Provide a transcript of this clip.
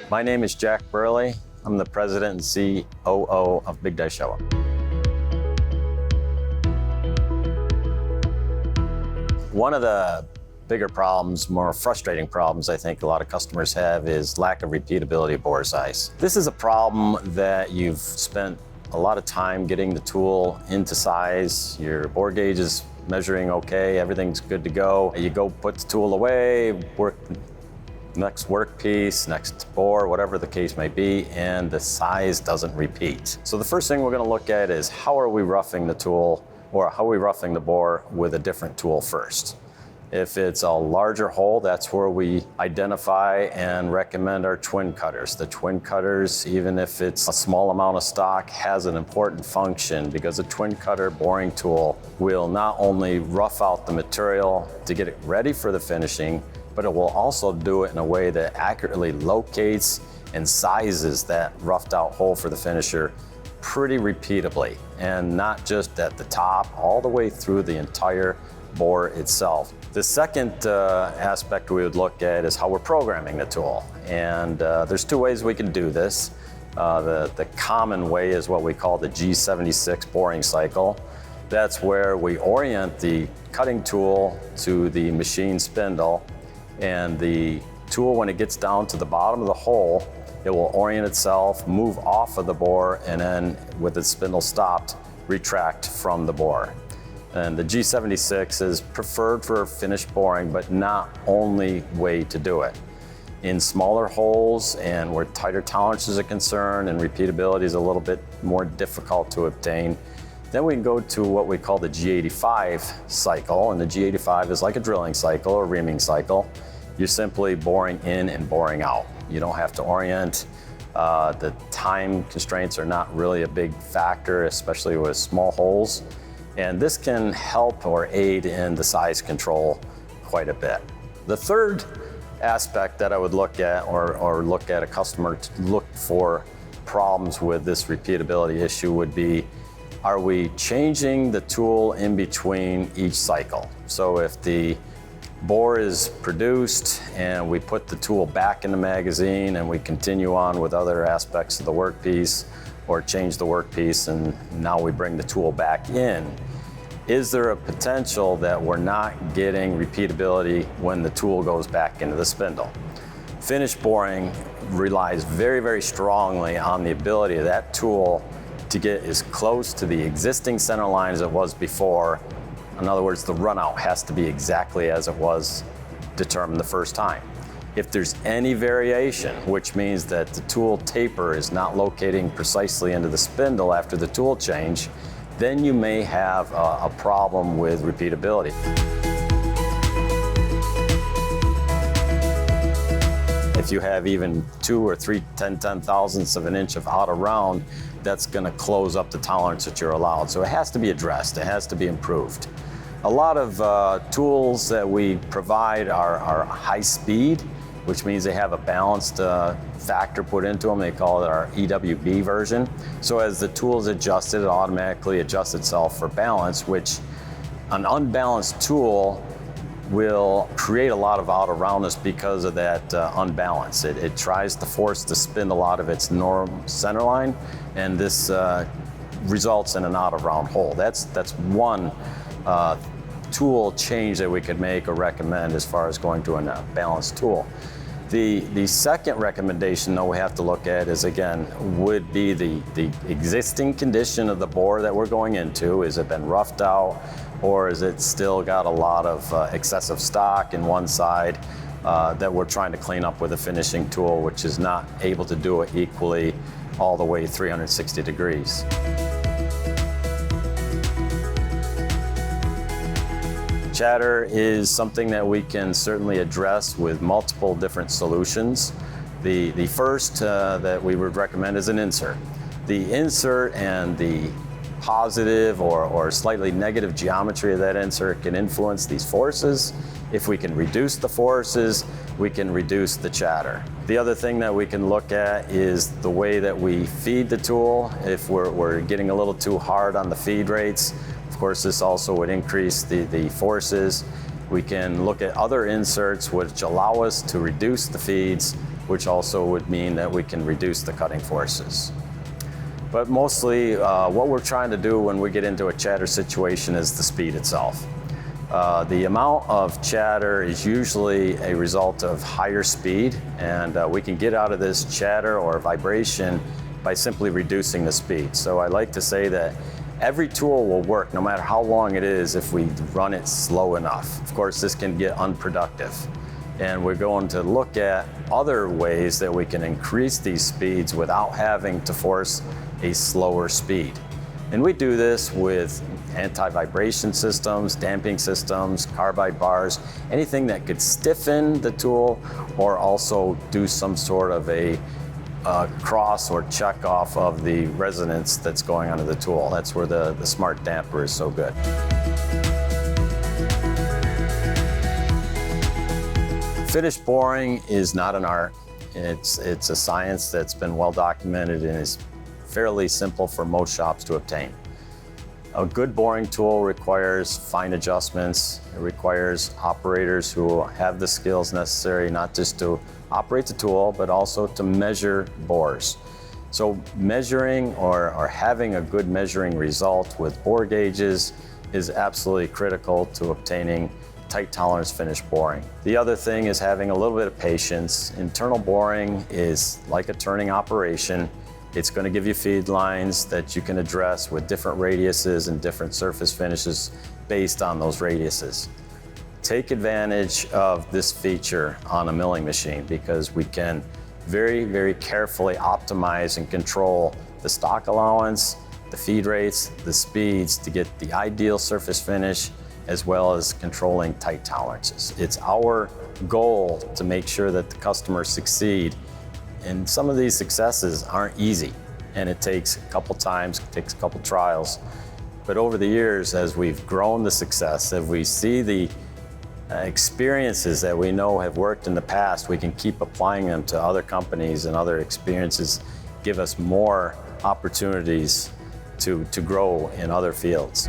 My name is Jack Burley. I'm the President and COO of BIG DAISHOWA. One of the bigger problems, more frustrating problems I think a lot of customers have is lack of repeatability of bore size. This is a problem that you've spent a lot of time getting the tool into size. Your bore gauge is measuring okay, everything's good to go. You go put the tool away, work next workpiece, next bore, whatever the case may be, and the size doesn't repeat. So the first thing we're going to look at is how are we roughing the tool, or how are we roughing the bore with a different tool first. If it's a larger hole, that's where we identify and recommend our twin cutters. The twin cutters, even if it's a small amount of stock, has an important function because a twin cutter boring tool will not only rough out the material to get it ready for the finishing, but it will also do it in a way that accurately locates and sizes that roughed out hole for the finisher pretty repeatably, and not just at the top, all the way through the entire bore itself. The second aspect we would look at is how we're programming the tool. And there's two ways we can do this. The common way is what we call the G76 boring cycle. That's where we orient the cutting tool to the machine spindle, and the tool, when it gets down to the bottom of the hole, it will orient itself, move off of the bore, and then with the spindle stopped, retract from the bore. And the G76 is preferred for finished boring, but not only way to do it. In smaller holes and where tighter tolerances are concerned and repeatability is a little bit more difficult to obtain, then we can go to what we call the G85 cycle. And the G85 is like a drilling cycle or reaming cycle. You're simply boring in and boring out. You don't have to orient. The time constraints are not really a big factor, especially with small holes. And this can help or aid in the size control quite a bit. The third aspect that I would look at, or look at a customer to look for problems with this repeatability issue, would be, are we changing the tool in between each cycle? So if the bore is produced and we put the tool back in the magazine and we continue on with other aspects of the workpiece, or change the workpiece and now we bring the tool back in, is there a potential that we're not getting repeatability when the tool goes back into the spindle? Finished boring relies very, very strongly on the ability of that tool to get as close to the existing center line as it was before. In other words, the runout has to be exactly as it was determined the first time. If there's any variation, which means that the tool taper is not locating precisely into the spindle after the tool change, then you may have a problem with repeatability. If you have even 2 or 3 ten-thousandths of an inch of out of round, that's going to close up the tolerance that you're allowed. So it has to be addressed, it has to be improved. A lot of tools that we provide are high speed, which means they have a balanced factor put into them. They call it our EWB version. So as the tool is adjusted, it automatically adjusts itself for balance, which an unbalanced tool will create a lot of out of roundness because of that unbalance. It tries to force the spindle out of its normal center line, and this results in an out of round hole. That's one tool change that we could make or recommend as far as going to a balanced tool. The second recommendation though we have to look at is, again, would be the existing condition of the bore that we're going into. Has it been roughed out, or is it still got a lot of excessive stock in one side that we're trying to clean up with a finishing tool, which is not able to do it equally all the way 360 degrees. Chatter is something that we can certainly address with multiple different solutions. The first that we would recommend is an insert. The insert and the positive or slightly negative geometry of that insert can influence these forces. If we can reduce the forces, we can reduce the chatter. The other thing that we can look at is the way that we feed the tool. If we're getting a little too hard on the feed rates, of course this also would increase the forces. We can look at other inserts which allow us to reduce the feeds which also would mean that we can reduce the cutting forces. But mostly what we're trying to do when we get into a chatter situation is the speed itself. The amount of chatter is usually a result of higher speed, and we can get out of this chatter or vibration by simply reducing the speed. So I like to say that every tool will work no matter how long it is if we run it slow enough. Of course, this can get unproductive. And we're going to look at other ways that we can increase these speeds without having to force a slower speed. And we do this with anti-vibration systems, damping systems, carbide bars, anything that could stiffen the tool or also do some sort of a cross or check off of the resonance that's going onto the tool. That's where the smart damper is so good. Finish boring is not an art. It's a science that's been well documented and is fairly simple for most shops to obtain. A good boring tool requires fine adjustments. It requires operators who have the skills necessary not just to operate the tool, but also to measure bores. So measuring or having a good measuring result with bore gauges is absolutely critical to obtaining tight tolerance finish boring. The other thing is having a little bit of patience. Internal boring is like a turning operation. It's going to give you feed lines that you can address with different radiuses and different surface finishes based on those radiuses. Take advantage of this feature on a milling machine because we can very, very carefully optimize and control the stock allowance, the feed rates, the speeds to get the ideal surface finish as well as controlling tight tolerances. It's our goal to make sure that the customers succeed. And some of these successes aren't easy, and it takes a couple times, it takes a couple trials. But over the years, as we've grown the success, as we see the experiences that we know have worked in the past, we can keep applying them to other companies, and other experiences give us more opportunities to grow in other fields.